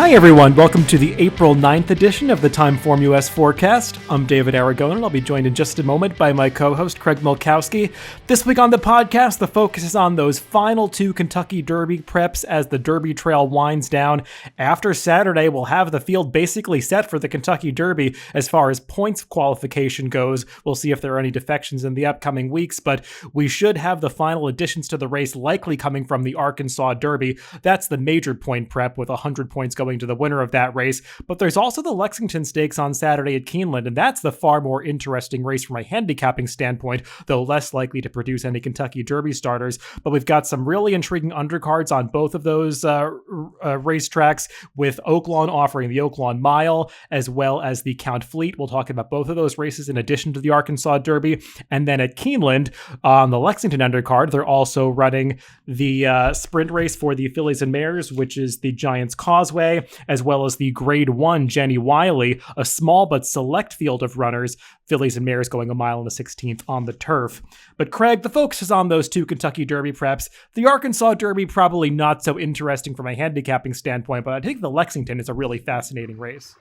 Hi everyone, welcome to the April 9th edition of the TimeformUS Forecast. I'm David Aragon, and I'll be joined in just a moment by my co-host Craig Milkowski. This week on the podcast, the focus is on those final two Kentucky Derby preps as the Derby Trail winds down. After Saturday, we'll have the field basically set for the Kentucky Derby as far as points qualification goes. We'll see if there are any defections in the upcoming weeks, but we should have the final additions to the race likely coming from the Arkansas Derby. That's the major point prep with 100 points going to the winner of that race. But there's also the Lexington Stakes on Saturday at Keeneland, and that's the far more interesting race from a handicapping standpoint, though less likely to produce any Kentucky Derby starters. But we've got some really intriguing undercards on both of those racetracks, with Oaklawn offering the Oaklawn Mile as well as the Count Fleet. We'll talk about both of those races in addition to the Arkansas Derby. And then at Keeneland, on the Lexington undercard, they're also running the sprint race for the fillies and mares, which is the Giants Causeway, as well as the Grade 1 Jenny Wiley, a small but select field of runners, fillies and mares going a mile and the 16th on the turf. But Craig, the focus is on those two Kentucky Derby preps. The Arkansas Derby probably not so interesting from a handicapping standpoint, but I think the Lexington is a really fascinating race.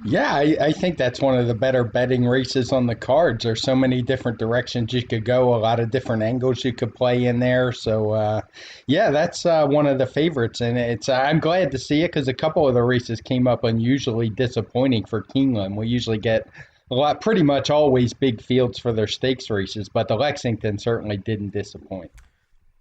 Yeah, I think that's one of the better betting races on the cards. There's so many different directions you could go, a lot of different angles you could play in there. So, yeah, that's one of the favorites. And I'm glad to see it because a couple of the races came up unusually disappointing for Keeneland. We usually get pretty much always big fields for their stakes races, but the Lexington certainly didn't disappoint.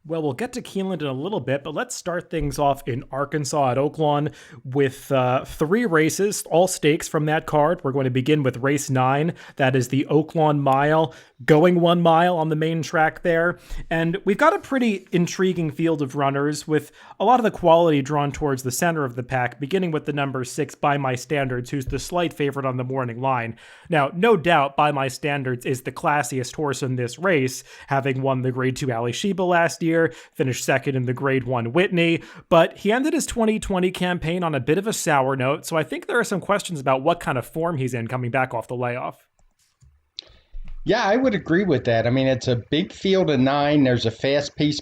Well, we'll get to Keeneland in a little bit, but let's start things off in Arkansas at Oaklawn with three races, all stakes from that card. We're going to begin with race 9. That is the Oaklawn Mile, going 1 mile on the main track there. And we've got a pretty intriguing field of runners with a lot of the quality drawn towards the center of the pack, beginning with the number 6, By My Standards, who's the slight favorite on the morning line. Now, no doubt, By My Standards is the classiest horse in this race, having won the Grade 2 Ali Sheba last year, finished second in the Grade 1 Whitney, but he ended his 2020 campaign on a bit of a sour note, so I think there are some questions about what kind of form he's in coming back off the layoff. Yeah, I would agree with that. I mean, it's a big field of 9. There's a fast pace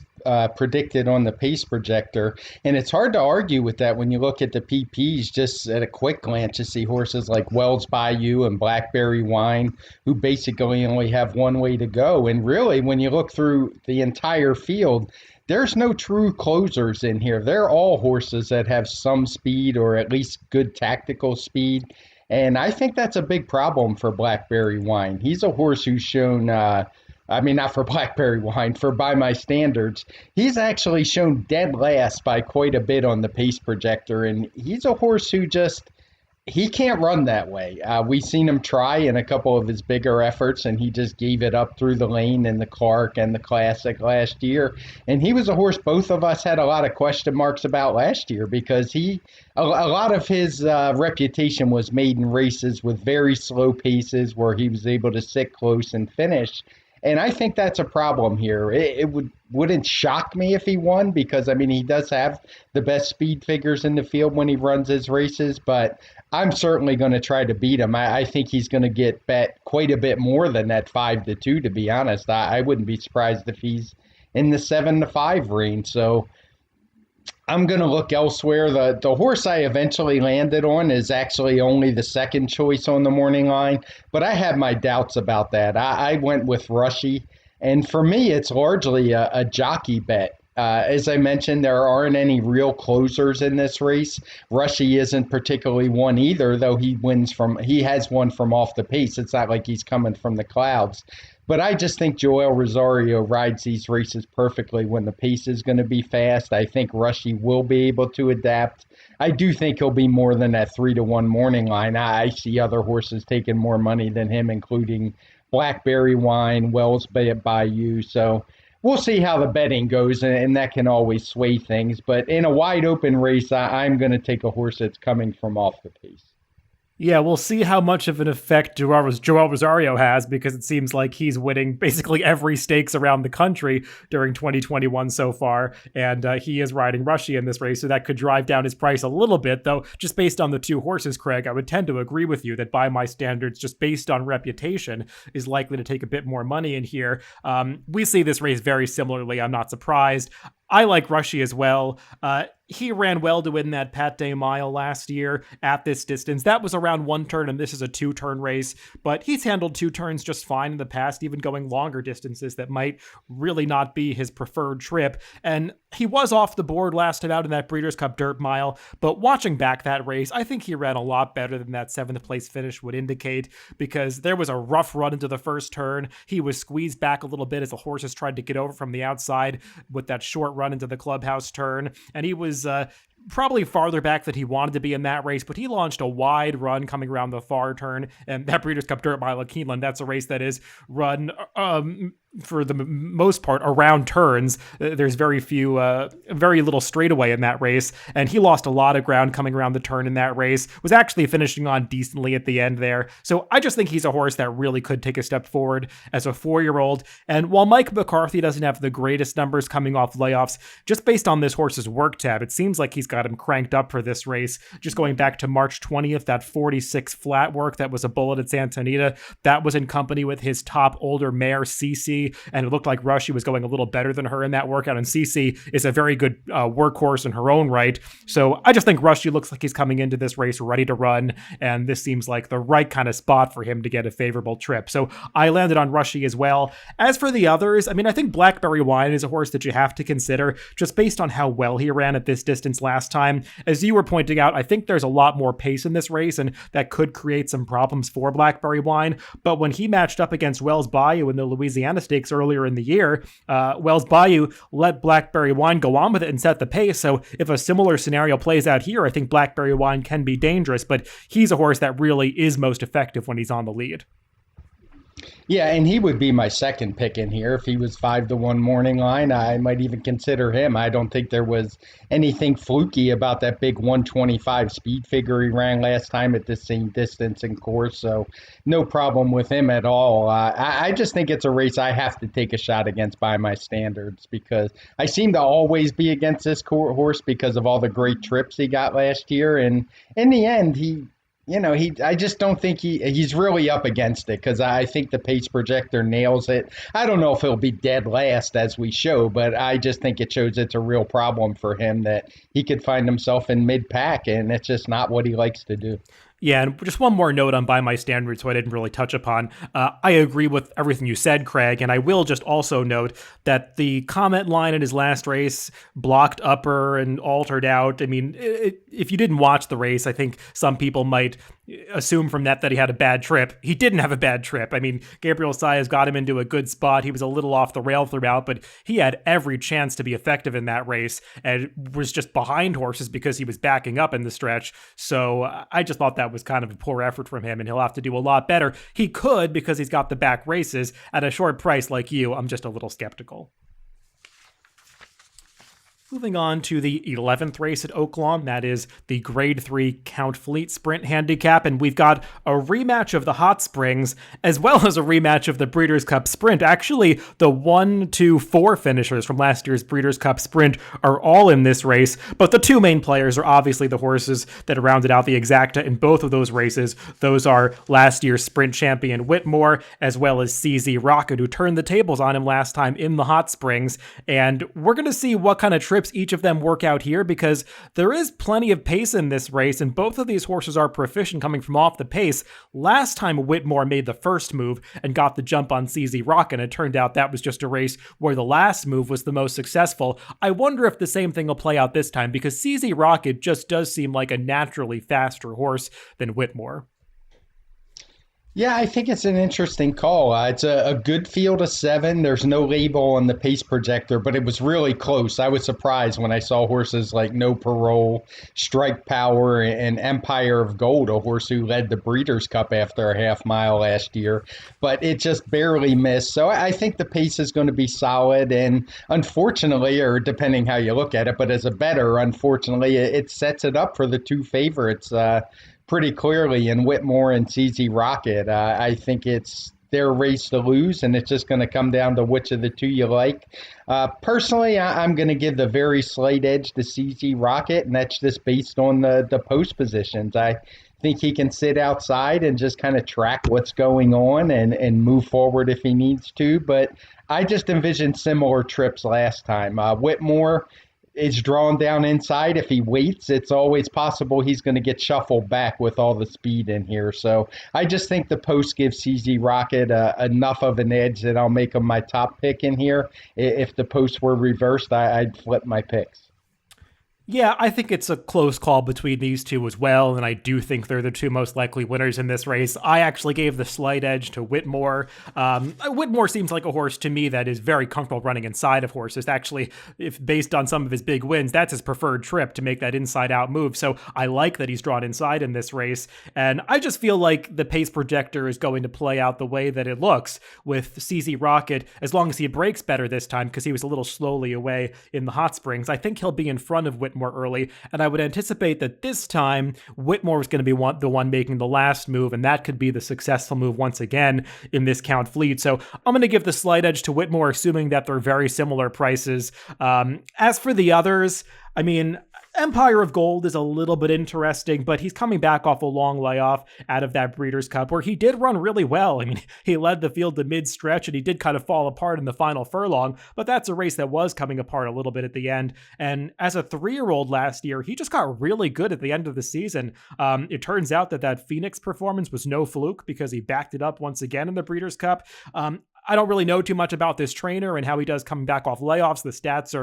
predicted on the pace projector, and it's hard to argue with that when you look at the PPs just at a quick glance. You see horses like Wells Bayou and Blackberry Wine, who basically only have one way to go. And really, when you look through the entire field, there's no true closers in here. They're all horses that have some speed or at least good tactical speed. And I think that's a big problem for Blackberry Wine. He's a horse who's shown, not for Blackberry Wine, for By My Standards. He's actually shown dead last by quite a bit on the pace projector. And he's a horse who he can't run that way. We've seen him try in a couple of his bigger efforts, and he just gave it up through the lane in the Clark and the Classic last year. And he was a horse both of us had a lot of question marks about last year because a lot of his reputation was made in races with very slow paces where he was able to sit close and finish. And I think that's a problem here. It wouldn't shock me if he won because, I mean, he does have the best speed figures in the field when he runs his races, but I'm certainly going to try to beat him. I think he's going to get bet quite a bit more than that 5-2, to be honest. I wouldn't be surprised if he's in the 7-5 range. So I'm going to look elsewhere. The horse I eventually landed on is actually only the second choice on the morning line, but I had my doubts about that. I went with Rushy, and for me, it's largely a jockey bet. As I mentioned, there aren't any real closers in this race. Rushy isn't particularly one either, though he has won from off the pace. It's not like he's coming from the clouds. But I just think Joel Rosario rides these races perfectly when the pace is going to be fast. I think Rushy will be able to adapt. I do think he'll be more than that 3-1 morning line. I see other horses taking more money than him, including Blackberry Wine, Wells Bayou. So we'll see how the betting goes, and that can always sway things. But in a wide open race, I'm going to take a horse that's coming from off the pace. Yeah, we'll see how much of an effect Joel Rosario has, because it seems like he's winning basically every stakes around the country during 2021 so far, and he is riding Rushy in this race, so that could drive down his price a little bit, though just based on the two horses, Craig, I would tend to agree with you that By My Standards, just based on reputation, is likely to take a bit more money in here. We see this race very similarly. I'm not surprised. I like Rushy as well. he ran well to win that Pate Mile last year at this distance. That was around one turn, and this is a two-turn race, but he's handled two turns just fine in the past, even going longer distances that might really not be his preferred trip. And he was off the board last time out in that Breeders' Cup Dirt Mile, but watching back that race, I think he ran a lot better than that 7th place finish would indicate, because there was a rough run into the first turn. He was squeezed back a little bit as the horses tried to get over from the outside with that short run into the clubhouse turn, and he was probably farther back than he wanted to be in that race, but he launched a wide run coming around the far turn, and that Breeders' Cup Dirt Mile at Keeneland, that's a race that is run for the most part around turns. There's very little straightaway in that race, and he lost a lot of ground coming around the turn in that race, was actually finishing on decently at the end there. So I just think he's a horse that really could take a step forward as a 4-year-old. And while Mike McCarthy doesn't have the greatest numbers coming off layoffs, just based on this horse's work tab, it seems like he's got him cranked up for this race. Just going back to March 20th, that 46 flat work that was a bullet at Santa Anita, that was in company with his top older mare, Cece, and it looked like Rushy was going a little better than her in that workout, and Cece is a very good workhorse in her own right. So I just think Rushy looks like he's coming into this race ready to run, and this seems like the right kind of spot for him to get a favorable trip. So I landed on Rushy as well. As for the others, I mean, I think Blackberry Wine is a horse that you have to consider just based on how well he ran at this distance last time. As you were pointing out, I think there's a lot more pace in this race, and that could create some problems for Blackberry Wine. But when he matched up against Wells Bayou in the Louisiana Stakes earlier in the year, Wells Bayou let Blackberry Wine go on with it and set the pace. So if a similar scenario plays out here, I think Blackberry Wine can be dangerous, but he's a horse that really is most effective when he's on the lead. Yeah, and he would be my second pick in here. If he was 5-1 morning line, I might even consider him. I don't think there was anything fluky about that big 125 speed figure he ran last time at this same distance and course, so no problem with him at all. I just think it's a race I have to take a shot against by my standards, because I seem to always be against this horse because of all the great trips he got last year, and in the end, I just don't think he's really up against it, because I think the pace projector nails it. I don't know if he'll be dead last as we show, but I just think it shows it's a real problem for him that he could find himself in mid-pack, and it's just not what he likes to do. Yeah, and just one more note on By My Standards, so I didn't really touch upon. I agree with everything you said, Craig, and I will just also note that the comment line in his last race, blocked upper and altered out, I mean, if you didn't watch the race, I think some people might assume from that he had a bad trip. He didn't have a bad trip. I mean, Gabriel Saez got him into a good spot. He was a little off the rail throughout, but he had every chance to be effective in that race and was just behind horses because he was backing up in the stretch. So I just thought that was kind of a poor effort from him, and he'll have to do a lot better. He could, because he's got the back races. At a short price like you, I'm just a little skeptical. Moving on to the 11th race at Oaklawn, that is the Grade 3 Count Fleet Sprint Handicap, and we've got a rematch of the Hot Springs, as well as a rematch of the Breeders' Cup Sprint. Actually, the 1, 2, 4 finishers from last year's Breeders' Cup Sprint are all in this race, but the two main players are obviously the horses that rounded out the exacta in both of those races. Those are last year's Sprint champion Whitmore, as well as CZ Rocket, who turned the tables on him last time in the Hot Springs, and we're going to see what kind of trips each of them work out here, because there is plenty of pace in this race, and both of these horses are proficient coming from off the pace. Last time Whitmore made the first move and got the jump on CZ Rock, and it turned out that was just a race where the last move was the most successful. I wonder if the same thing will play out this time, because CZ Rocket just does seem like a naturally faster horse than Whitmore. Yeah, I think it's an interesting call. It's a good field of 7. There's no label on the pace projector, but it was really close. I was surprised when I saw horses like No Parole, Strike Power, and Empire of Gold, a horse who led the Breeders' Cup after a half mile last year. But it just barely missed. So I think the pace is going to be solid. And unfortunately, or depending how you look at it, but as a bettor, unfortunately, it sets it up for the two favorites pretty clearly in Whitmore and CZ Rocket. I think it's their race to lose, and it's just going to come down to which of the two you like. Personally, I'm going to give the very slight edge to CZ Rocket, and that's just based on the post positions. I think he can sit outside and just kind of track what's going on and move forward if he needs to, but I just envisioned similar trips last time. Whitmore is drawn down inside. If he waits, it's always possible he's going to get shuffled back with all the speed in here. So I just think the post gives CZ Rocket enough of an edge that I'll make him my top pick in here. If the posts were reversed, I'd flip my picks. Yeah, I think it's a close call between these two as well, and I do think they're the two most likely winners in this race. I actually gave the slight edge to Whitmore. Whitmore seems like a horse to me that is very comfortable running inside of horses. Actually, if based on some of his big wins, that's his preferred trip to make that inside-out move. So I like that he's drawn inside in this race, and I just feel like the pace projector is going to play out the way that it looks with CZ Rocket, as long as he breaks better this time, because he was a little slowly away in the hot springs. I think he'll be in front of Whitmore early, and I would anticipate that this time Whitmore was going to be the one making the last move, and that could be the successful move once again in this Count Fleet. So I'm going to give the slight edge to Whitmore, assuming that they're very similar prices. As for the others, I mean, Empire of Gold is a little bit interesting, but he's coming back off a long layoff out of that Breeders' Cup where he did run really well. I mean, he led the field to mid-stretch and he did kind of fall apart in the final furlong, but that's a race that was coming apart a little bit at the end. And as a 3-year-old last year, he just got really good at the end of the season. It turns out that Phoenix performance was no fluke because he backed it up once again in the Breeders' Cup. I don't really know too much about this trainer and how he does coming back off layoffs. The stats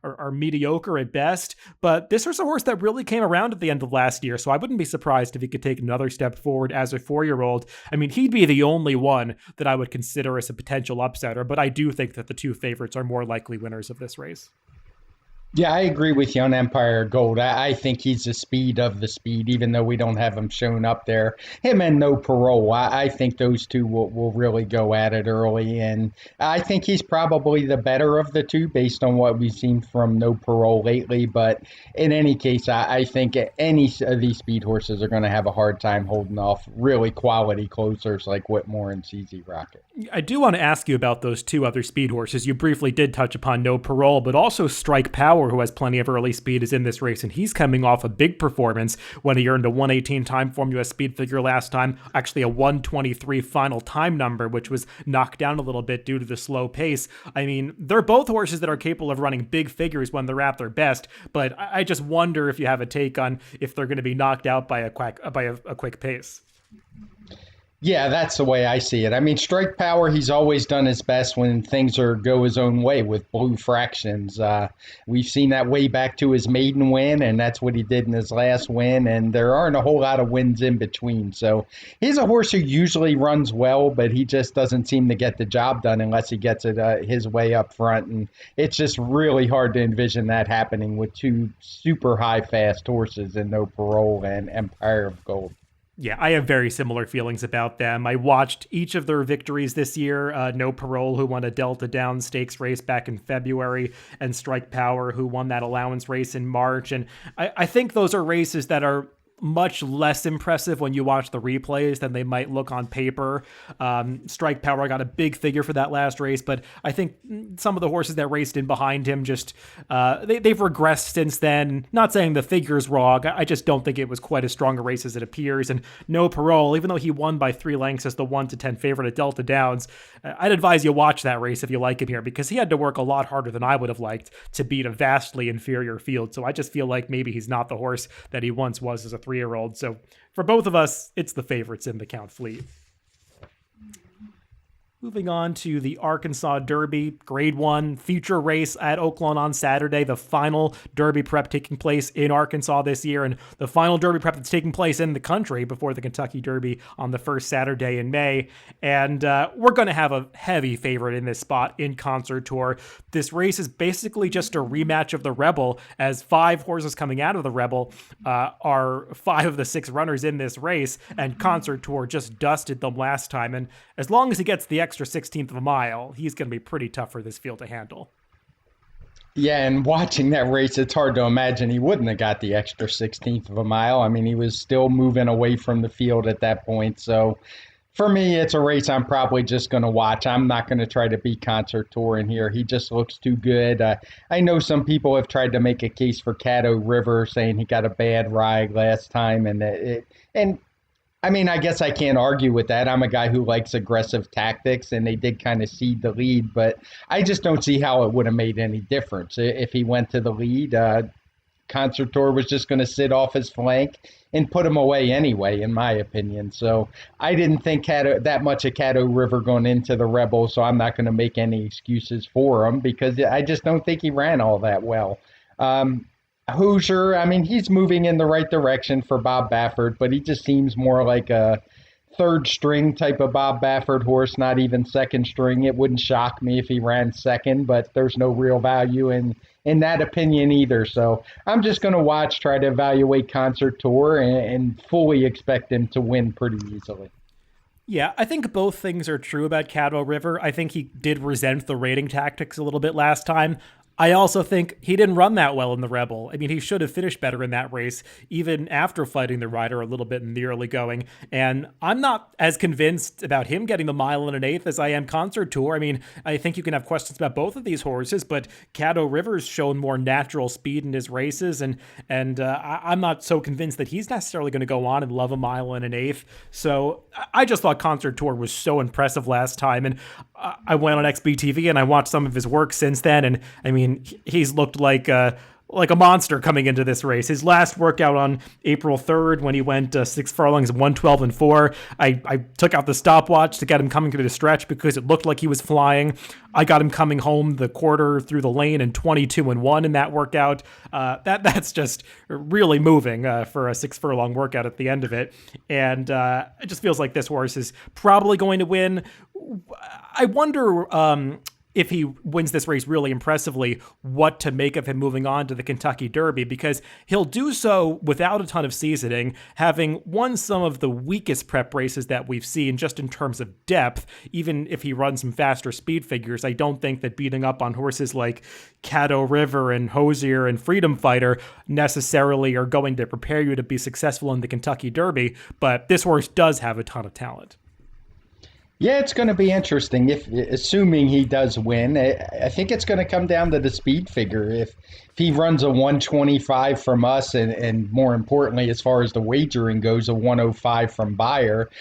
are mediocre at best, but this was a horse that really came around at the end of last year, so I wouldn't be surprised if he could take another step forward as a 4-year-old. I mean, he'd be the only one that I would consider as a potential upsetter, but I do think that the two favorites are more likely winners of this race. Yeah, I agree with you on Empire Gold. I think he's the speed of the speed, even though we don't have him shown up there. Him and No Parole, I think those two will really go at it early. And I think he's probably the better of the two based on what we've seen from No Parole lately. But in any case, I think any of these speed horses are going to have a hard time holding off really quality closers like Whitmore and CZ Rocket. I do want to ask you about those two other speed horses. You briefly did touch upon No Parole, but also Strike Power, who has plenty of early speed, is in this race, and he's coming off a big performance when he earned a 118 TimeformUS speed figure last time, actually a 123 final time number, which was knocked down a little bit due to the slow pace. I mean, they're both horses that are capable of running big figures when they're at their best, but I just wonder if you have a take on if they're going to be knocked out by a quick pace. Yeah, that's the way I see it. I mean, Strike Power, he's always done his best when things go his own way with blue fractions. We've seen that way back to his maiden win, and that's what he did in his last win, and there aren't a whole lot of wins in between. So he's a horse who usually runs well, but he just doesn't seem to get the job done unless he gets it his way up front, and it's just really hard to envision that happening with two super high fast horses in No Parole and Empire of Gold. Yeah, I have very similar feelings about them. I watched each of their victories this year. No Parole, who won a Delta Down Stakes race back in February, and Strike Power, who won that allowance race in March. And I think those are races that are much less impressive when you watch the replays than they might look on paper. Strike Power got a big figure for that last race, but I think some of the horses that raced in behind him just, they've regressed since then. Not saying the figure's wrong. I just don't think it was quite as strong a race as it appears. And No Parole, even though he won by 3 lengths as the 1-10 favorite at Delta Downs, I'd advise you watch that race if you like him here, because he had to work a lot harder than I would have liked to beat a vastly inferior field. So I just feel like maybe he's not the horse that he once was as a 3-year-old. So for both of us, it's the favorites in the Count Fleet. Moving on to the Arkansas Derby, Grade 1 feature race at Oaklawn on Saturday, the final Derby prep taking place in Arkansas this year, and the final Derby prep that's taking place in the country before the Kentucky Derby on the first Saturday in May. And we're going to have a heavy favorite in this spot in Concert Tour. This race is basically just a rematch of the Rebel, as 5 horses coming out of the Rebel are 5 of the 6 runners in this race, and Concert Tour just dusted them last time. And as long as he gets the extra 16th of a mile, he's going to be pretty tough for this field to handle. Yeah, and watching that race, it's hard to imagine he wouldn't have got the extra 16th of a mile. I mean, he was still moving away from the field at that point. So for me, it's a race I'm probably just going to watch. I'm not going to try to beat Concert Tour in here. He just looks too good. I know some people have tried to make a case for Caddo River, saying he got a bad ride last time, and I mean, I guess I can't argue with that. I'm a guy who likes aggressive tactics, and they did kind of cede the lead, but I just don't see how it would have made any difference. If he went to the lead, Concertor was just going to sit off his flank and put him away anyway, in my opinion. So I didn't think that much of Caddo River going into the Rebel, so I'm not going to make any excuses for him because I just don't think he ran all that well. Hoosier, I mean, he's moving in the right direction for Bob Baffert, but he just seems more like a third string type of Bob Baffert horse, not even second string. It wouldn't shock me if he ran second, but there's no real value in that opinion either. So I'm just going to watch, try to evaluate Concert Tour, and fully expect him to win pretty easily. Yeah, I think both things are true about Caddo River. I think he did resent the rating tactics a little bit last time. I also think he didn't run that well in the Rebel. I mean, he should have finished better in that race, even after fighting the rider a little bit in the early going. And I'm not as convinced about him getting the mile and an eighth as I am Concert Tour. I mean, I think you can have questions about both of these horses, but Caddo River's shown more natural speed in his races, and I'm not so convinced that he's necessarily going to go on and love a mile and an eighth. So I just thought Concert Tour was so impressive last time, and I went on XBTV and I watched some of his work since then, and I mean, he's looked like a monster coming into this race. His last workout on April 3rd when he went 6 furlongs, 112 and 4. I took out the stopwatch to get him coming through the stretch because it looked like he was flying. I got him coming home the quarter through the lane in 22 and 1 in that workout. That's just really moving for a 6 furlong workout at the end of it. And it just feels like this horse is probably going to win. I wonder if he wins this race really impressively, what to make of him moving on to the Kentucky Derby, because he'll do so without a ton of seasoning, having won some of the weakest prep races that we've seen just in terms of depth. Even if he runs some faster speed figures, I don't think that beating up on horses like Caddo River and Hosier and Freedom Fighter necessarily are going to prepare you to be successful in the Kentucky Derby, but this horse does have a ton of talent. Yeah, it's going to be interesting. Assuming he does win, I think it's going to come down to the speed figure. If he runs a 125 from us, and more importantly, as far as the wagering goes, a 105 from Bayer,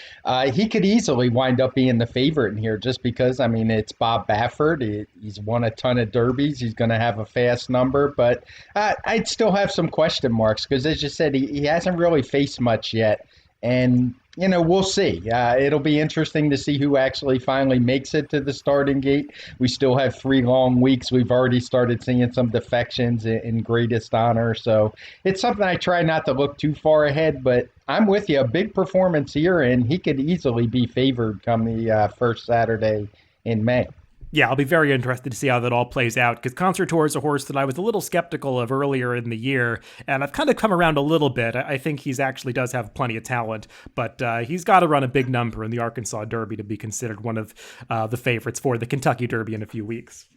he could easily wind up being the favorite in here. Just because, I mean, it's Bob Baffert. He's won a ton of derbies. He's going to have a fast number, but I'd still have some question marks because, as you said, he hasn't really faced much yet, and we'll see. It'll be interesting to see who actually finally makes it to the starting gate. We still have 3 long weeks. We've already started seeing some defections in greatest honor. So it's something I try not to look too far ahead, but I'm with you. A big performance here, and he could easily be favored come the first Saturday in May. Yeah, I'll be very interested to see how that all plays out, because Concert Tour is a horse that I was a little skeptical of earlier in the year, and I've kind of come around a little bit. I think he's actually does have plenty of talent, but he's got to run a big number in the Arkansas Derby to be considered one of the favorites for the Kentucky Derby in a few weeks.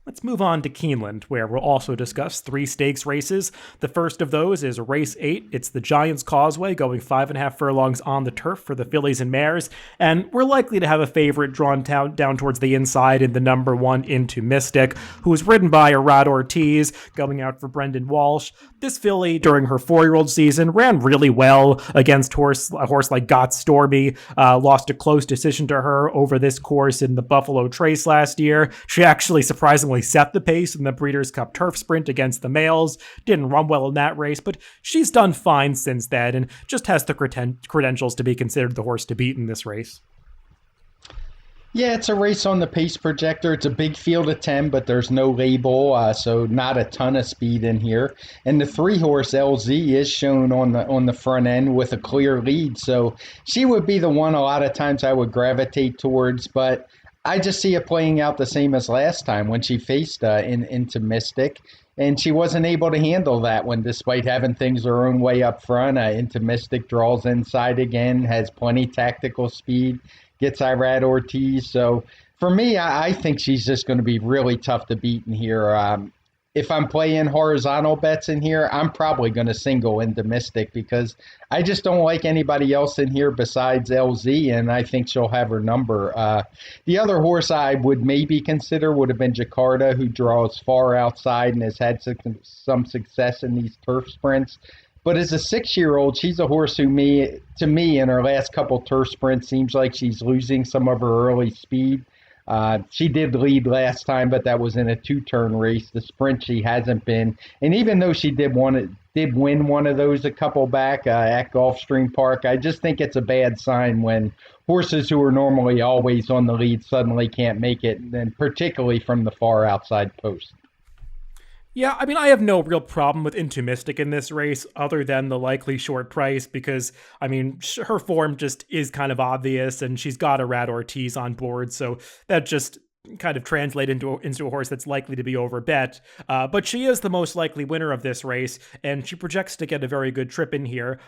Let's move on to Keeneland, where we'll also discuss 3 stakes races. The first of those is race 8. It's the Giants Causeway, going 5.5 furlongs on the turf for the fillies and mares, and we're likely to have a favorite drawn down towards the inside in the number 1 Into Mystic, who was ridden by Arad Ortiz, going out for Brendan Walsh. This filly, during her 4-year-old season, ran really well against a horse like Got Stormy, lost a close decision to her over this course in the Buffalo Trace last year. She actually surprisingly set the pace in the Breeders' Cup Turf Sprint against the males. Didn't run well in that race, but she's done fine since then and just has the credentials to be considered the horse to beat in this race. Yeah, it's a race on the pace projector. It's a big field of 10, but there's no label, so not a ton of speed in here. And the 3-horse LZ is shown on the front end with a clear lead, so she would be the one a lot of times I would gravitate towards, but I just see it playing out the same as last time when she faced Into Mystic, and she wasn't able to handle that one despite having things her own way up front. Into Mystic draws inside again, has plenty tactical speed, gets Irad Ortiz. So for me, I think she's just going to be really tough to beat in here. If I'm playing horizontal bets in here, I'm probably going to single Into Mystic because I just don't like anybody else in here besides LZ, and I think she'll have her number. The other horse I would maybe consider would have been Jakarta, who draws far outside and has had some success in these turf sprints. But as a 6-year-old, she's a horse to me, in her last couple turf sprints, seems like she's losing some of her early speed. She did lead last time, but that was in a 2-turn race. The sprint she hasn't been, and even though she did win one of those a couple back at Gulfstream Park, I just think it's a bad sign when horses who are normally always on the lead suddenly can't make it, and particularly from the far outside post. Yeah, I mean, I have no real problem with Into Mystic in this race other than the likely short price because, I mean, her form just is kind of obvious and she's got a Rad Ortiz on board, so that just kind of translate into a horse that's likely to be overbet. But she is the most likely winner of this race, and she projects to get a very good trip in here.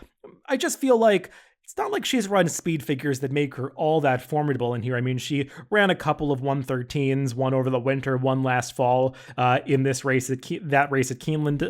I just feel like it's not like she's run speed figures that make her all that formidable in here. I mean, she ran a couple of 113s, one over the winter, one last fall in this race, that race at Keeneland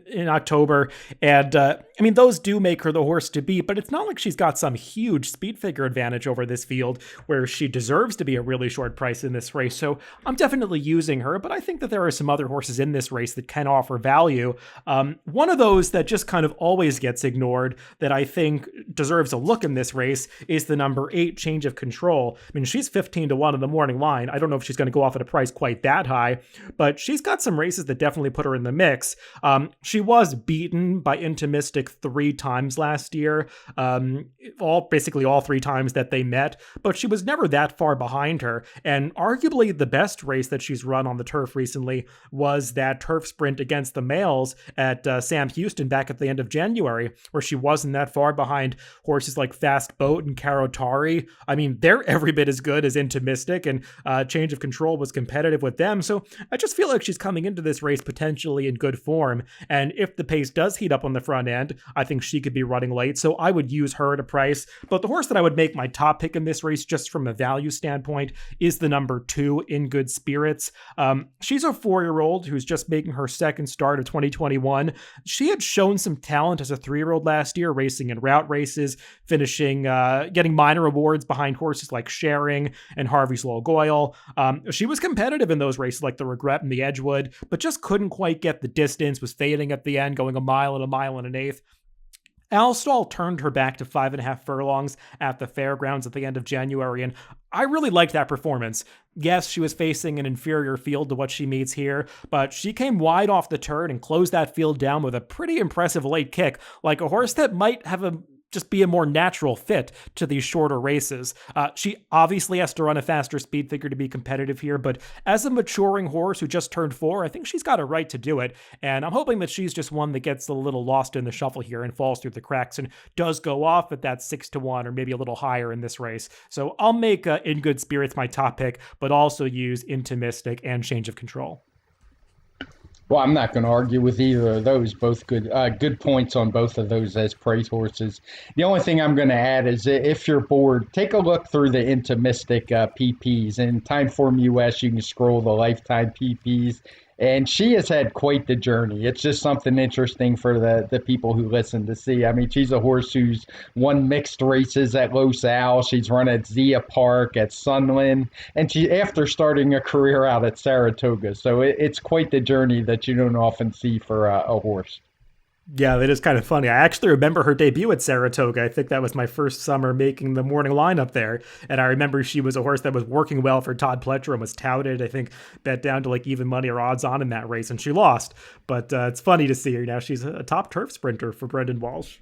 in October. And I mean, those do make her the horse to beat, but it's not like she's got some huge speed figure advantage over this field where she deserves to be a really short price in this race. So I'm definitely using her, but I think that there are some other horses in this race that can offer value. One of those that just kind of always gets ignored that I think deserves a look in this race is the number 8 Change of Control. I mean, she's 15-1 in the morning line. I don't know if she's going to go off at a price quite that high, but she's got some races that definitely put her in the mix. She was beaten by Into Mystic 3 times last year, basically all 3 times that they met, but she was never that far behind her. And arguably the best race that she's run on the turf recently was that turf sprint against the males at Sam Houston back at the end of January, where she wasn't that far behind horses like Fast Boat and Karotari. I mean, they're every bit as good as Into Mystic, and Change of Control was competitive with them. So I just feel like she's coming into this race potentially in good form. And if the pace does heat up on the front end, I think she could be running late. So I would use her at a price. But the horse that I would make my top pick in this race, just from a value standpoint, is the number 2 In Good Spirits. She's a 4-year-old who's just making her second start of 2021. She had shown some talent as a 3-year-old last year, racing in route races, finishing, getting minor awards behind horses like Sharing and Harvey's Low Goyle. She was competitive in those races like the Regret and the Edgewood, but just couldn't quite get the distance, was fading at the end, going a mile and 1.125. Alstall turned her back to 5.5 furlongs at the fairgrounds at the end of January, and I really liked that performance. Yes, she was facing an inferior field to what she meets here, but she came wide off the turn and closed that field down with a pretty impressive late kick, like a horse that might have just be a more natural fit to these shorter races. She obviously has to run a faster speed figure to be competitive here, but as a maturing horse who just turned 4, I think she's got a right to do it, and I'm hoping that she's just one that gets a little lost in the shuffle here and falls through the cracks and does go off at that 6-1 or maybe a little higher in this race. So I'll make In Good Spirits my top pick, but also use Into Mystic and Change of Control. Well, I'm not going to argue with either of those. Both good points on both of those as price horses. The only thing I'm going to add is if you're bored, take a look through the Into Mystic PPs. In TimeformUS, you can scroll the lifetime PPs. And she has had quite the journey. It's just something interesting for the people who listen to see. I mean, she's a horse who's won mixed races at Los Al. She's run at Zia Park, at Sunland, and she after starting a career out at Saratoga. So it's quite the journey that you don't often see for a horse. Yeah, that is kind of funny. I actually remember her debut at Saratoga. I think that was my first summer making the morning lineup there. And I remember she was a horse that was working well for Todd Pletcher and was touted, I think, bet down to like even money or odds on in that race, and she lost. But it's funny to see her now. She's a top turf sprinter for Brendan Walsh.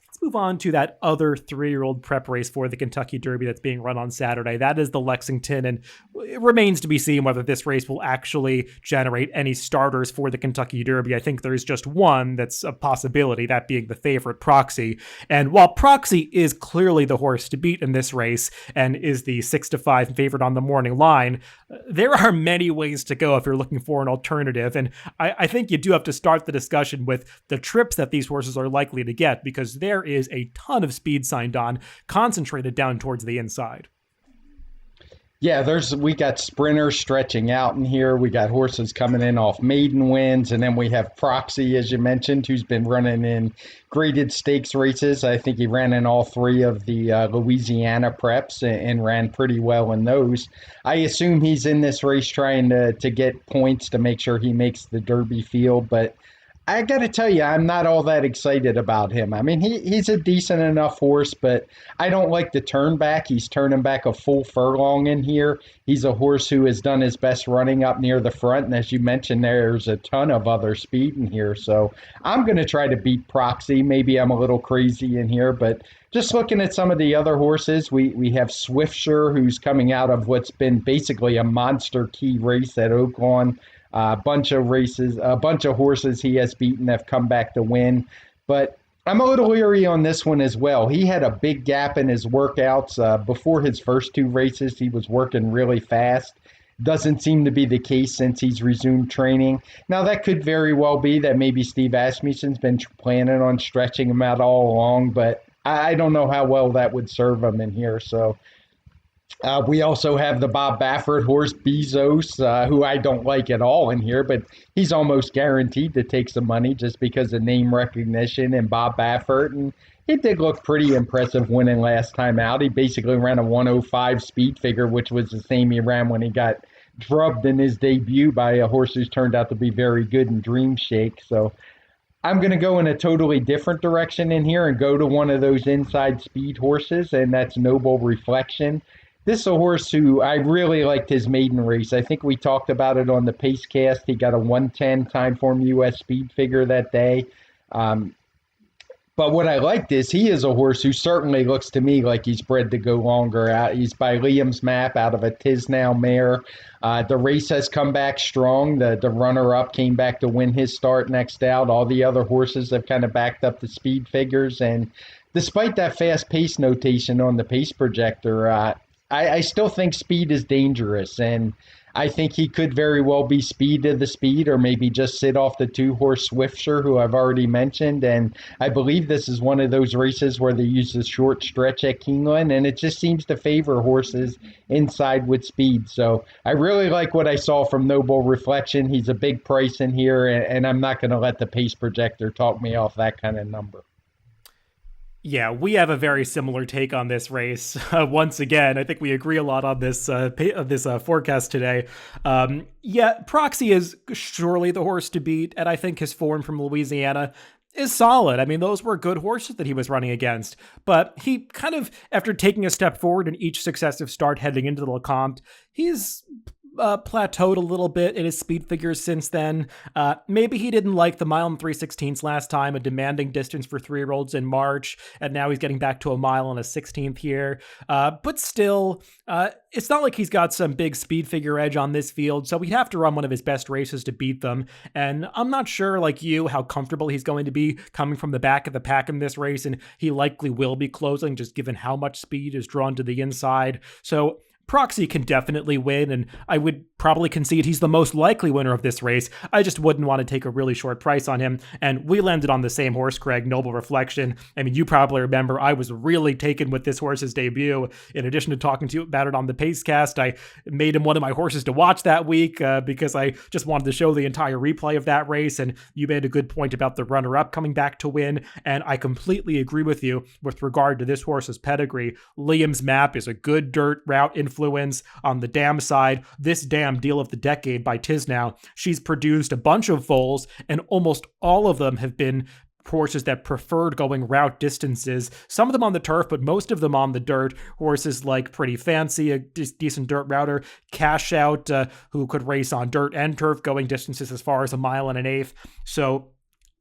Let's move on to that other 3-year-old prep race for the Kentucky Derby that's being run on Saturday. That is the Lexington, and it remains to be seen whether this race will actually generate any starters for the Kentucky Derby. I think there's just one that's a possibility, that being the favorite, Proxy. And while Proxy is clearly the horse to beat in this race and is the 6-5 favorite on the morning line, there are many ways to go if you're looking for an alternative. And I think you do have to start the discussion with the trips that these horses are likely to get, because there is a ton of speed signed on, concentrated down towards the inside. Yeah, we got sprinters stretching out in here. We got horses coming in off maiden wins, and then we have Proxy, as you mentioned, who's been running in graded stakes races. I think he ran in all 3 of the Louisiana preps and ran pretty well in those. I assume he's in this race trying to get points to make sure he makes the Derby field, but I got to tell you, I'm not all that excited about him. I mean, he's a decent enough horse, but I don't like the turn back. He's turning back a full furlong in here. He's a horse who has done his best running up near the front. And as you mentioned, there's a ton of other speed in here. So I'm going to try to beat Proxy. Maybe I'm a little crazy in here, but just looking at some of the other horses, we have Swiftsure, who's coming out of what's been basically a monster key race at Oaklawn. A bunch of horses he has beaten have come back to win. But I'm a little leery on this one as well. He had a big gap in his workouts. Before his first two races, he was working really fast. Doesn't seem to be the case since he's resumed training. Now, that could very well be that maybe Steve Asmussen's been planning on stretching him out all along, but I don't know how well that would serve him in here. So we also have the Bob Baffert horse, Bezos, who I don't like at all in here, but he's almost guaranteed to take some money just because of name recognition and Bob Baffert. And he did look pretty impressive winning last time out. He basically ran a 105 speed figure, which was the same he ran when he got drubbed in his debut by a horse who's turned out to be very good in Dream Shake. So I'm going to go in a totally different direction in here and go to one of those inside speed horses, and that's Noble Reflection. This is a horse who I really liked his maiden race. I think we talked about it on the Pacecast. He got a 110 TimeformUS speed figure that day. But what I liked is he is a horse who certainly looks to me like he's bred to go longer. He's by Liam's Map out of a Tisnow mare. The race has come back strong. The runner-up came back to win his start next out. All the other horses have kind of backed up the speed figures. And despite that fast pace notation on the pace projector, I still think speed is dangerous, and I think he could very well be speed to the speed, or maybe just sit off the two-horse Swiftsure, who I've already mentioned. And I believe this is one of those races where they use the short stretch at Keeneland, and it just seems to favor horses inside with speed. So I really like what I saw from Noble Reflection. He's a big price in here, and I'm not going to let the pace projector talk me off that kind of number. Yeah, we have a very similar take on this race. Once again, I think we agree a lot on this forecast today. Proxy is surely the horse to beat, and I think his form from Louisiana is solid. I mean, those were good horses that he was running against, but he kind of, after taking a step forward in each successive start heading into the Lecomte, he's plateaued a little bit in his speed figures since then. Maybe he didn't like the mile and 3/16 last time, a demanding distance for 3-year-olds in March, and now he's getting back to a mile and a 16th here. But still, it's not like he's got some big speed figure edge on this field, so he'd have to run one of his best races to beat them. And I'm not sure, like you, how comfortable he's going to be coming from the back of the pack in this race, and he likely will be closing just given how much speed is drawn to the inside. So Proxy can definitely win, and I would probably concede he's the most likely winner of this race. I just wouldn't want to take a really short price on him. And we landed on the same horse, Craig, Noble Reflection. I mean, you probably remember I was really taken with this horse's debut. In addition to talking to you about it on the Pacecast, I made him one of my horses to watch that week because I just wanted to show the entire replay of that race. And you made a good point about the runner-up coming back to win. And I completely agree with you with regard to this horse's pedigree. Liam's Map is a good dirt route influence. On the dam side, this dam deal of the decade by Tisnow, she's produced a bunch of foals, and almost all of them have been horses that preferred going route distances, some of them on the turf, but most of them on the dirt. Horses like Pretty Fancy, a decent dirt router, Cash Out, who could race on dirt and turf, going distances as far as a mile and an eighth. So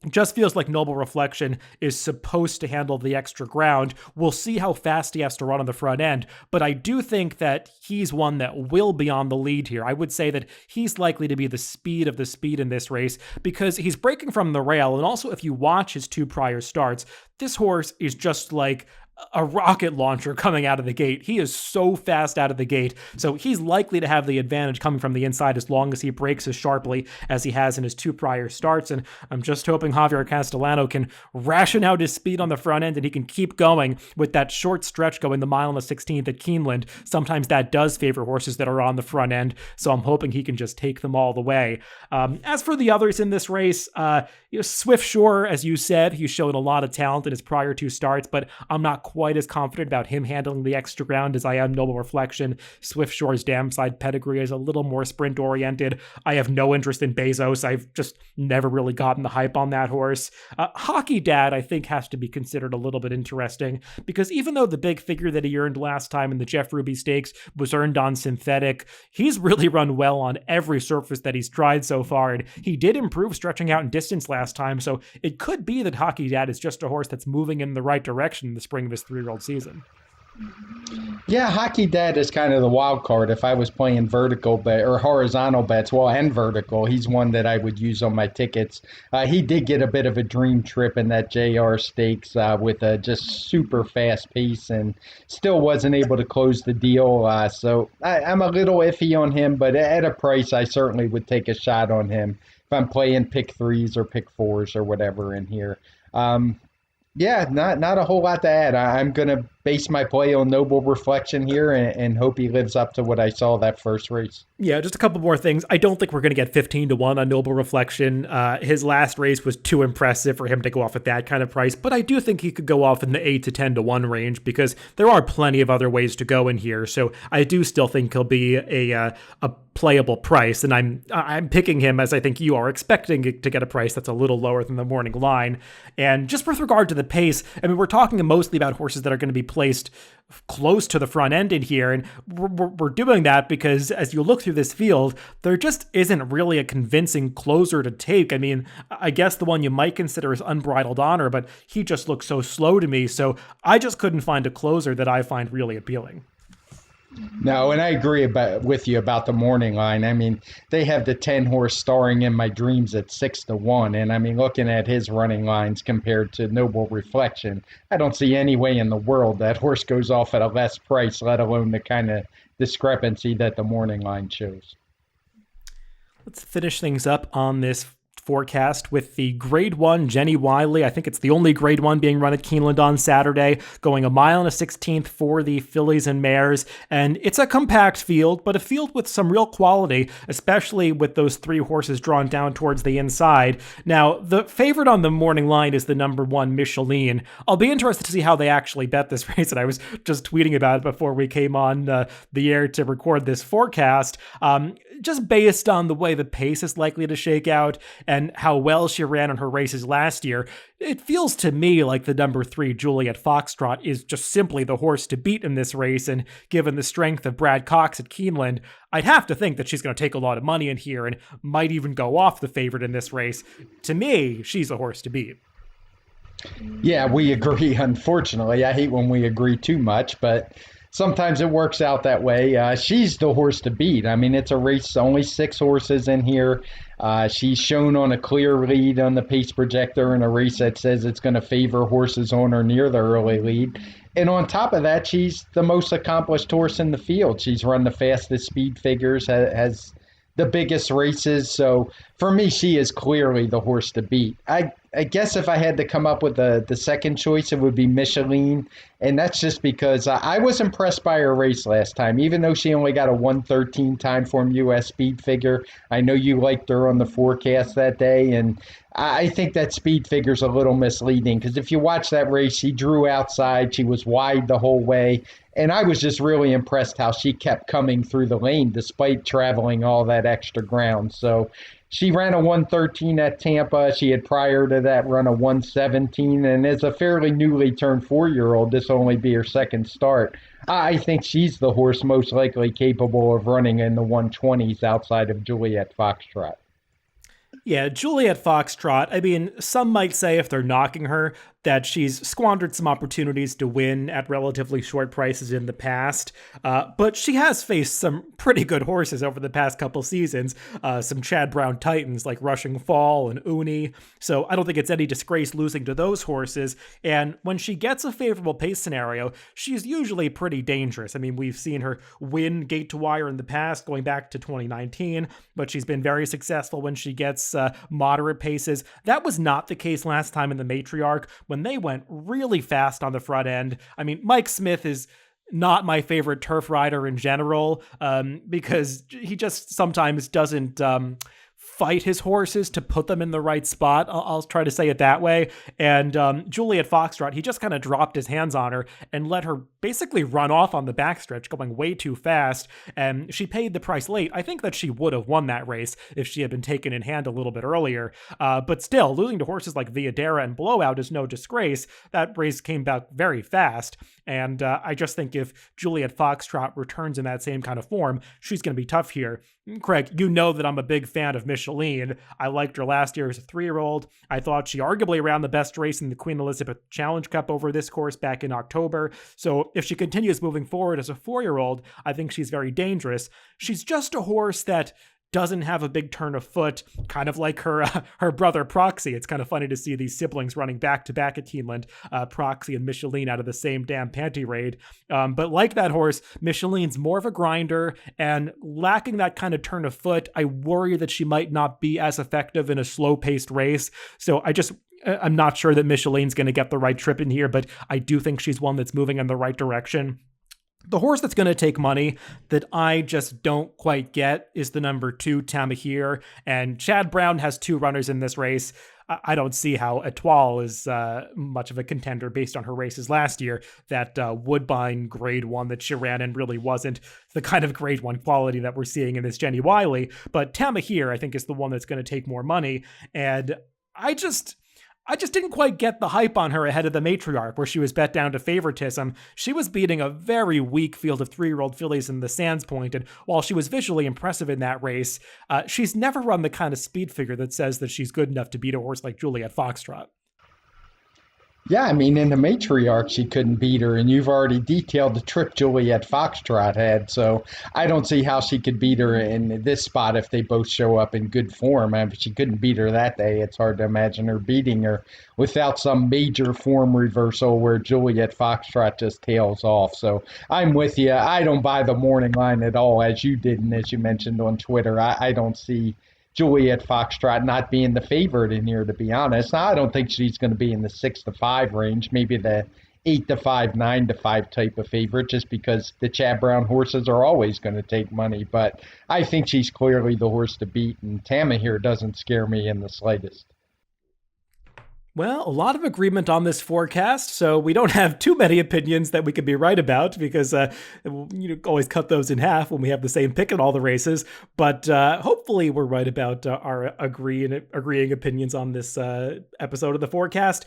it just feels like Noble Reflection is supposed to handle the extra ground. We'll see how fast he has to run on the front end, but I do think that he's one that will be on the lead here. I would say that he's likely to be the speed of the speed in this race because he's breaking from the rail, and also if you watch his two prior starts, this horse is just like a rocket launcher coming out of the gate. He is so fast out of the gate. So he's likely to have the advantage coming from the inside as long as he breaks as sharply as he has in his two prior starts. And I'm just hoping Javier Castellano can ration out his speed on the front end and he can keep going with that short stretch going the mile and the 16th at Keeneland. Sometimes that does favor horses that are on the front end. So I'm hoping he can just take them all the way. As for the others in this race, Swiftsure, as you said, he's shown a lot of talent in his prior two starts, but I'm not quite as confident about him handling the extra ground as I am Noble Reflection. Swift Shore's dam side pedigree is a little more sprint oriented. I have no interest in Bezos. I've just never really gotten the hype on that horse. Hockey Dad, I think, has to be considered a little bit interesting because even though the big figure that he earned last time in the Jeff Ruby Stakes was earned on synthetic, he's really run well on every surface that he's tried so far, and he did improve stretching out in distance last time, so it could be that Hockey Dad is just a horse that's moving in the right direction in the spring of his 3-year-old season. Yeah, Hockey Dad is kind of the wild card. If I was playing vertical bet or horizontal bets, well, and vertical, he's one that I would use on my tickets. He did get a bit of a dream trip in that JR Stakes with a just super fast pace and still wasn't able to close the deal. So I'm a little iffy on him, but at a price, I certainly would take a shot on him if I'm playing pick 3s or pick 4s or whatever in here. Yeah, not a whole lot to add. I'm going to base my play on Noble Reflection here and hope he lives up to what I saw that first race. Yeah, just a couple more things. I don't think we're going to get 15-1 on Noble Reflection. His last race was too impressive for him to go off at that kind of price, but I do think he could go off in the 8 to 10-1 range because there are plenty of other ways to go in here. So I do still think he'll be a playable price, and I'm picking him as I think you are expecting to get a price that's a little lower than the morning line. And just with regard to the pace, I mean, we're talking mostly about horses that are going to be placed close to the front end in here, and we're doing that because as you look through this field, there just isn't really a convincing closer to take. I mean, I guess the one you might consider is Unbridled Honor, but he just looks so slow to me, so I just couldn't find a closer that I find really appealing. No, and I agree with you about the morning line. I mean, they have the 10 horse starring in my dreams at 6-1. And I mean, looking at his running lines compared to Noble Reflection, I don't see any way in the world that horse goes off at a less price, let alone the kind of discrepancy that the morning line shows. Let's finish things up on this forecast with the Grade 1 Jenny Wiley. I think it's the only Grade 1 being run at Keeneland on Saturday, going 1 mile and a 16th for the fillies and mares. And it's a compact field, but a field with some real quality, especially with those 3 horses drawn down towards the inside. Now, the favorite on the morning line is the number 1 Micheline. I'll be interested to see how they actually bet this race, and I was just tweeting about it before we came on the air to record this forecast. Just based on the way the pace is likely to shake out and how well she ran on her races last year, it feels to me like the number 3 Juliet Foxtrot is just simply the horse to beat in this race, and given the strength of Brad Cox at Keeneland, I'd have to think that she's going to take a lot of money in here and might even go off the favorite in this race. To me, she's a horse to beat. Yeah, we agree, unfortunately. I hate when we agree too much, but sometimes it works out that way. She's the horse to beat. I mean, it's a race, only 6 horses in here. She's shown on a clear lead on the pace projector in a race that says it's going to favor horses on or near the early lead. And on top of that, she's the most accomplished horse in the field. She's run the fastest speed figures, has the biggest races. So for me, she is clearly the horse to beat. I guess if I had to come up with the second choice, it would be Micheline. And that's just because I was impressed by her race last time. Even though she only got a 1:13 TimeformUS speed figure, I know you liked her on the forecast that day. And I think that speed figure's a little misleading because if you watch that race, she drew outside. She was wide the whole way. And I was just really impressed how she kept coming through the lane despite traveling all that extra ground. So she ran a 1:13 at Tampa. She had prior to that run a 1:17. And as a fairly newly turned 4-year-old, this will only be her second start. I think she's the horse most likely capable of running in the 120s outside of Juliet Foxtrot. Yeah, Juliet Foxtrot, I mean, some might say if they're knocking her, that she's squandered some opportunities to win at relatively short prices in the past. But she has faced some pretty good horses over the past couple seasons, some Chad Brown Titans like Rushing Fall and Uni. So I don't think it's any disgrace losing to those horses. And when she gets a favorable pace scenario, she's usually pretty dangerous. I mean, we've seen her win gate to wire in the past, going back to 2019, but she's been very successful when she gets moderate paces. That was not the case last time in the Matriarch, when they went really fast on the front end. I mean, Mike Smith is not my favorite turf rider in general, because he just sometimes doesn't fight his horses to put them in the right spot. I'll try to say it that way. And Juliet Foxtrot, he just kind of dropped his hands on her and let her basically run off on the backstretch, going way too fast. And she paid the price late. I think that she would have won that race if she had been taken in hand a little bit earlier. But still, losing to horses like Viadera and Blowout is no disgrace. That race came back very fast. And I just think if Juliet Foxtrot returns in that same kind of form, she's going to be tough here. Craig, you know that I'm a big fan of Micheline. I liked her last year as a 3-year-old. I thought she arguably ran the best race in the Queen Elizabeth Challenge Cup over this course back in October. So if she continues moving forward as a 4-year-old, I think she's very dangerous. She's just a horse that doesn't have a big turn of foot, kind of like her brother Proxy. It's kind of funny to see these siblings running back to back at Keeneland, Proxy and Micheline out of the same damn panty raid. But like that horse, Micheline's more of a grinder, and lacking that kind of turn of foot, I worry that she might not be as effective in a slow-paced race. So I'm not sure that Micheline's going to get the right trip in here, but I do think she's one that's moving in the right direction. The horse that's going to take money that I just don't quite get is the number 2, Tamahir. And Chad Brown has 2 runners in this race. I don't see how Etoile is much of a contender based on her races last year. That Woodbine grade 1 that she ran in really wasn't the kind of grade 1 quality that we're seeing in this Jenny Wiley. But Tamahir, I think, is the one that's going to take more money. And I just didn't quite get the hype on her ahead of the Matriarch, where she was bet down to favoritism. She was beating a very weak field of 3-year-old fillies in the Sands Point, and while she was visually impressive in that race, she's never run the kind of speed figure that says that she's good enough to beat a horse like Juliet Foxtrot. Yeah, I mean, in the Matriarch, she couldn't beat her, and you've already detailed the trip Juliet Foxtrot had, so I don't see how she could beat her in this spot if they both show up in good form. I mean, if she couldn't beat her that day, it's hard to imagine her beating her without some major form reversal where Juliet Foxtrot just tails off. So I'm with you. I don't buy the morning line at all, as you did, and as you mentioned on Twitter. I don't see Juliet Foxtrot not being the favorite in here, to be honest. Now, I don't think she's going to be in the 6-5 range, maybe the 8-5, 9-5 type of favorite, just because the Chad Brown horses are always going to take money. But I think she's clearly the horse to beat, and Tamahir doesn't scare me in the slightest. Well, a lot of agreement on this forecast, so we don't have too many opinions that we could be right about, because always cut those in half when we have the same pick in all the races. But hopefully we're right about our agreeing opinions on this episode of the forecast.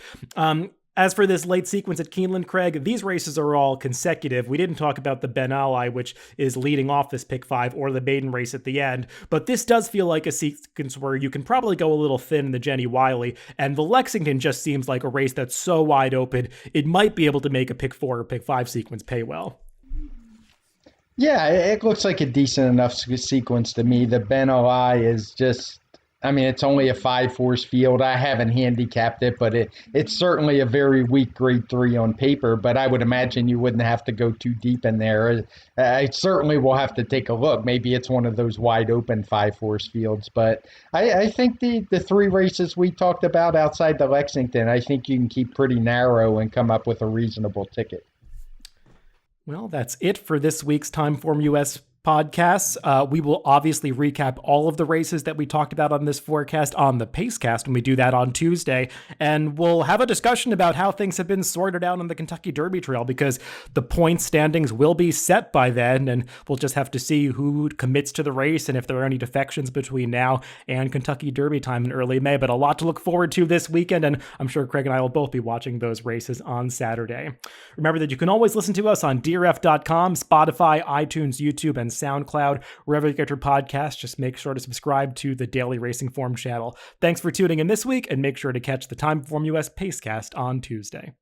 As for this late sequence at Keeneland, Craig, these races are all consecutive. We didn't talk about the Ben Ali, which is leading off this pick 5, or the maiden race at the end, but this does feel like a sequence where you can probably go a little thin in the Jenny Wiley, and the Lexington just seems like a race that's so wide open, it might be able to make a pick 4 or pick 5 sequence pay well. Yeah, it looks like a decent enough sequence to me. The Ben Ali is just, I mean, it's only a 5-horse field. I haven't handicapped it, but it's certainly a very weak grade 3 on paper, but I would imagine you wouldn't have to go too deep in there. I certainly will have to take a look. Maybe it's one of those wide open 5-horse fields, but I think the 3 races we talked about outside the Lexington, I think you can keep pretty narrow and come up with a reasonable ticket. Well, that's it for this week's TimeformUS podcasts. We will obviously recap all of the races that we talked about on this forecast on the Pacecast when we do that on Tuesday. And we'll have a discussion about how things have been sorted out on the Kentucky Derby Trail, because the point standings will be set by then, and we'll just have to see who commits to the race and if there are any defections between now and Kentucky Derby time in early May. But a lot to look forward to this weekend, and I'm sure Craig and I will both be watching those races on Saturday. Remember that you can always listen to us on DRF.com, Spotify, iTunes, YouTube, and SoundCloud. Wherever you get your podcasts, just make sure to subscribe to the Daily Racing Form channel. Thanks for tuning in this week, and make sure to catch the TimeformUS Pacecast on Tuesday.